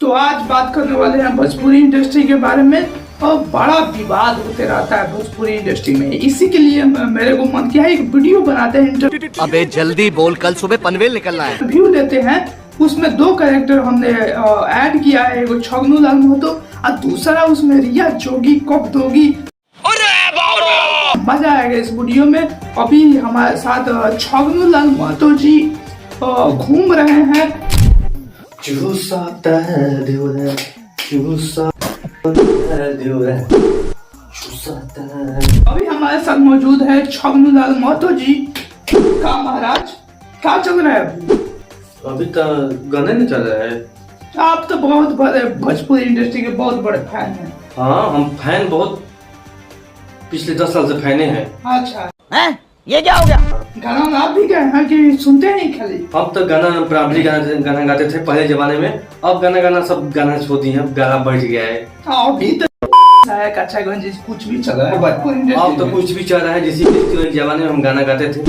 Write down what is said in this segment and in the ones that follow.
तो आज बात करने वाले हैं भोजपुरी इंडस्ट्री के बारे में। और बड़ा विवाद होते रहता है भोजपुरी इंडस्ट्री में, इसी के लिए मेरे को मन किया है एक वीडियो बनाते हैं। अबे जल्दी बोल, कल सुबह पनवेल निकलना है। रिव्यू लेते हैं, उसमें दो कैरेक्टर हमने ऐड किया है, एक छगनू लाल महतो और दूसरा उसमें रिया जोगी कोकदोगी। मजा आएगा इस वीडियो में। अभी हमारे साथ छगनू लाल महतो जी घूम रहे हैं। अभी हमारे साथ मौजूद है छगनू लाल महतो जी। का महाराज क्या चल रहा है अभी तो गाने नहीं चल रहा है। आप तो बहुत बड़े भोजपुरी इंडस्ट्री के बहुत बड़े फैन हैं। हाँ, हम फैन बहुत पिछले 10 साल से फैने हैं। अच्छा हैं? ये क्या हो गया? गाना आप भी गए हैं कि सुनते नहीं खाली? अब तो गाना बराबरी गाना गाते थे पहले जमाने में। अब गाना सब गाना छोड़ दिए, अब गाना बढ़ गया है। अभी तो कच्चागंज कुछ भी चल रहा है भोजपुरी इंडस्ट्री अब तो कुछ भी चल रहा है। जिस जमाने में हम गाना गाते थे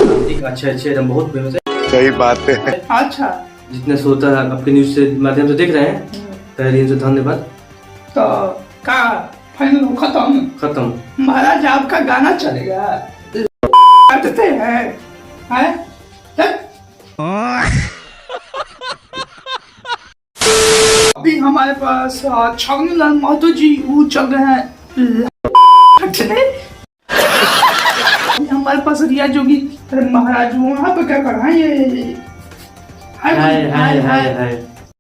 अच्छे बहुत फेमस है। सही बात है। अच्छा, जितने श्रोता आपके न्यूज से माध्यम से देख रहे हैं, पहले दिन से धन्यवाद। तो का फाइनल खत्म। महाराज आपका गाना चलेगा करते हैं? अभी हमारे पास छगनू लाल महतो जी वो चल रहे हैं। हमारे पास रिया जोगी महाराज वहाँ पे क्या कर रहा है? हाय।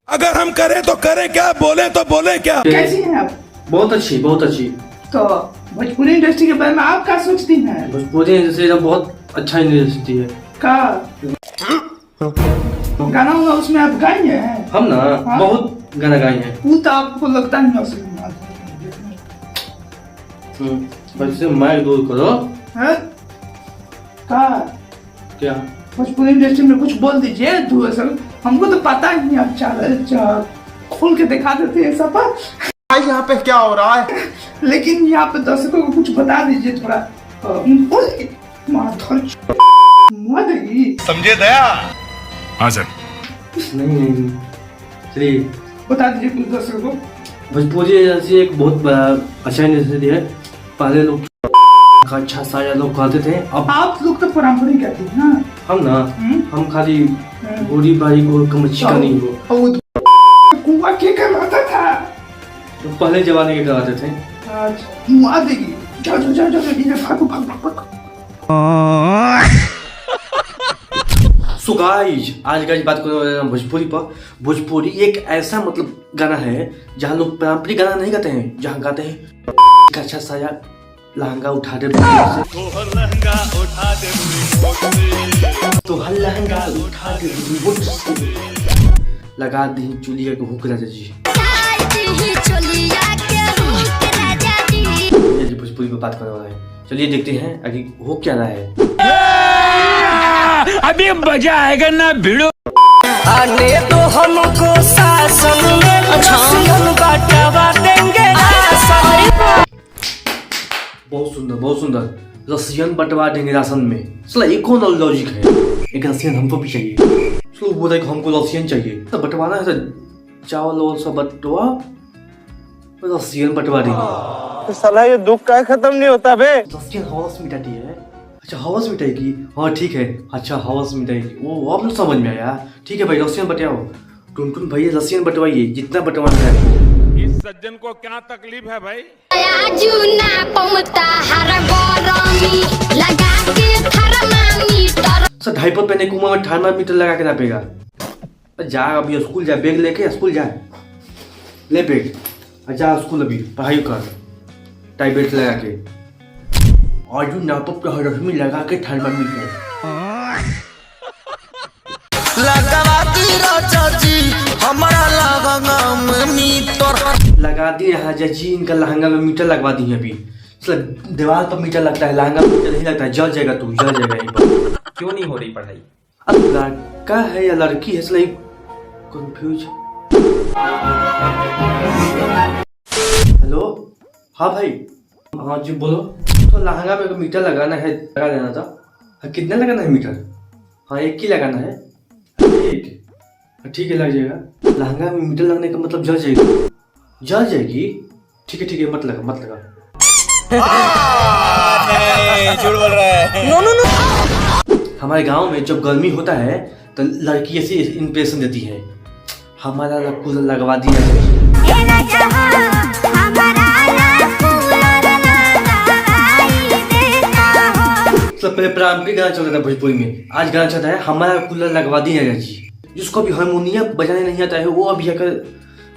अगर हम करें तो करें क्या, बोले तो बोले क्या। कैसी हैं आप? बहुत अच्छी। तो भोजपुरी इंडस्ट्री के बारे में आप क्या सोचती हैं? भोजपुरी इंडस्ट्री बहुत अच्छा इंडस्ट्री है। का गाना होगा उसमें आप गाए हैं? हम ना हाँ? बहुत गाना गाए हैं। वो तो आपको लगता नहीं है असली बस माइक दूर करो। है? का क्या भोजपुरी इंडस्ट्री में कुछ बोल दीजिए असल हमको तो पता ही नहीं। अच्छा खोल के दिखा देते हैं सब। यहाँ पे क्या हो रहा है? लेकिन यहाँ पे दर्शकों को कुछ बता दीजिए थोड़ा। समझे दया? हाँ सर। नहीं चलिए बता दीजिए कुछ दर्शकों को। भोजपुरी एजेंसी एक बहुत बड़ा अच्छा इंडस्ट्री है। पहले लोग अच्छा साया लोग कहते थे। अब आप लोग तो पारंपरिक कहते हैं ना। हम ना हम खाली गोरी बारी को कमची का नहीं हो। कुआं के करवाता था तो पहले जमाने के कराते थे। अच्छा मुआ देगी। जाओ भागो। सो गाइस, आज का बात करें भोजपुरी पर। भोजपुरी एक ऐसा मतलब गाना है जहाँ लोग पारंपरिक गाना नहीं गाते हैं, जहाँ गाते हैं अच्छा साया लहंगा उठा दे लगा दी चुलिया के हुक राजा जी। भोजपुरी पे बात करने वाला है। चलिए देखते हैं आगे हो क्या रहा है। अभी मजा आएगा ना भिड़ो। आने तो हमको शासन में बांटवा देंगे। बहुत सुंदर। रसियन बंटवा देंगे राशन में। चला एक कौन लॉजिक है? एक रसियन हमको भी चाहिए। चलो बोल रहे हमको रसियन चाहिए तो बंटवाना है तो चावल और सब बंटवा, रसियन बंटवा देंगे। तो साला ये दुख का खत्म नहीं होता बे। रसियन हवस मिटाती है। अच्छा हवस मिटाएगी, हाँ ठीक है। अच्छा हवस मिटाएगी, वो आप लोग समझ में आया। ठीक है भाई रसियन बंटवाओ। टुनटुन भैया रसियन बंटवाइए जितना बंटवाना है। इस सज्जन को क्या तकलीफ है भाई? सर डायपर पहने कुआं में थर्मामीटर लगा के नापेगा। जा अभी स्कूल जा, बैग लेके स्कूल जा। ले बैग जा स्कूल, अभी पढ़ाई कर टाइबेट लगा के। और जो नापब का रश्मि लगा के थर्मामीटर लगा दिए। हाँ जी, इनका लहंगा में मीटर लगवा दिए। अभी दीवार पर मीटर लगता है, लहंगा मीटर नहीं लगता है। जल जाएगा तू, जल जाएगा यहीं पर। क्यों नहीं हो रही पढ़ाई? अब लड़का है या लड़की है इसलिए कंफ्यूज। हेलो हाँ भाई, हाँ जी बोलो। तो लहंगा में मीटर लगाना है, लगा देना था। हाँ कितना लगाना है मीटर? हाँ एक ही लगाना है। ठीक है लग जाएगा। लहंगा में मीटर लगने का मतलब जल जाएगी। जल जाएगी? ठीक है मत लगा मत लगा। झूठ बोल रहा है। नो। हमारे गांव में जब गर्मी होता है तो लड़की ऐसे इंप्रेशन देती है, हमारा कूलर लगवा दिया जाए। सब पहले पारंपरिक गाना चलता था भोजपुरी में, आज गाना चलता है हमारा कूलर लगवा दिया जाए जी। जिसको भी हारमोनियम बजाने नहीं आता है वो अभी आकर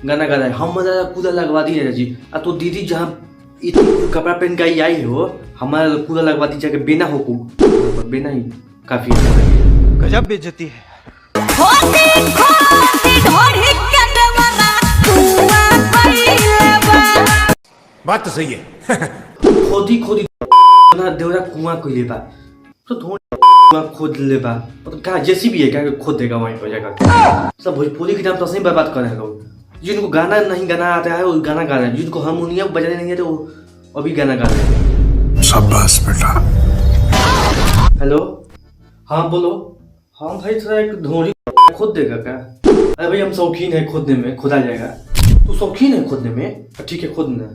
गाना गा रहा है, हमारा कूलर लगवा दिया जाए जी। तो दीदी जहाँ इतनी कपड़ा पहन के आई हो, हमारा कूलर लगवा दी जाके बिना हो को बिना ही काफी है। गजब बेइज्जती है। बात तो सही है। खोदी देवरा कुआं को लेबा तो कुआं खोद लेबा, मतलब कहा जैसी भी है क्या खोद देगा वहीं पर जाकर। सब भोजपुरी के नाम तो सही बर्बाद कर रहे हैं लोग। जिनको गाना नहीं गाना आता है वो गाना गा रहे हैं, जिनको हारमोनियम बजाने नहीं आते वो अभी गाना गा रहे हैं। शाबाश बेटा। हेलो, हाँ बोलो। हाँ भाई थोड़ा एक ढोरी खोद देगा क्या? अरे भाई हम शौकीन है खोदने में, खोदा जाएगा। तू शौकीन है खोदने में? ठीक है खोदना।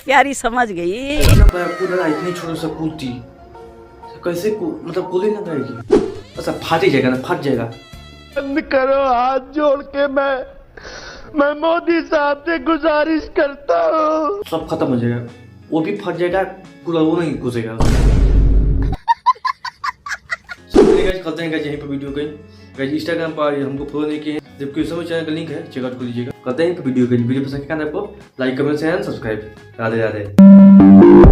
प्यारी समझ गई। कूलर इतनी छोटी सा कूदती कैसे मतलब कूल ही ना जाएगी? अच्छा फाट ही जाएगा ना, फट जाएगा। बंद करो हाथ जोड़ के, मैं मोदी साहब से गुजारिश करता हूँ। सब खत्म हो जाएगा, वो भी फट जाएगा, कूलर वो नहीं घुसेगा। करते हैं यहीं पर वीडियो कहीं इंस्टाग्राम पर हमको फॉलो नहीं किए, जबकि समय चैनल का लिंक है, चेकआउट कर लीजिएगा। करते हैं वीडियो कहीं वीडियो पसंद करना आपको like comment share subscribe. Radhe Radhe.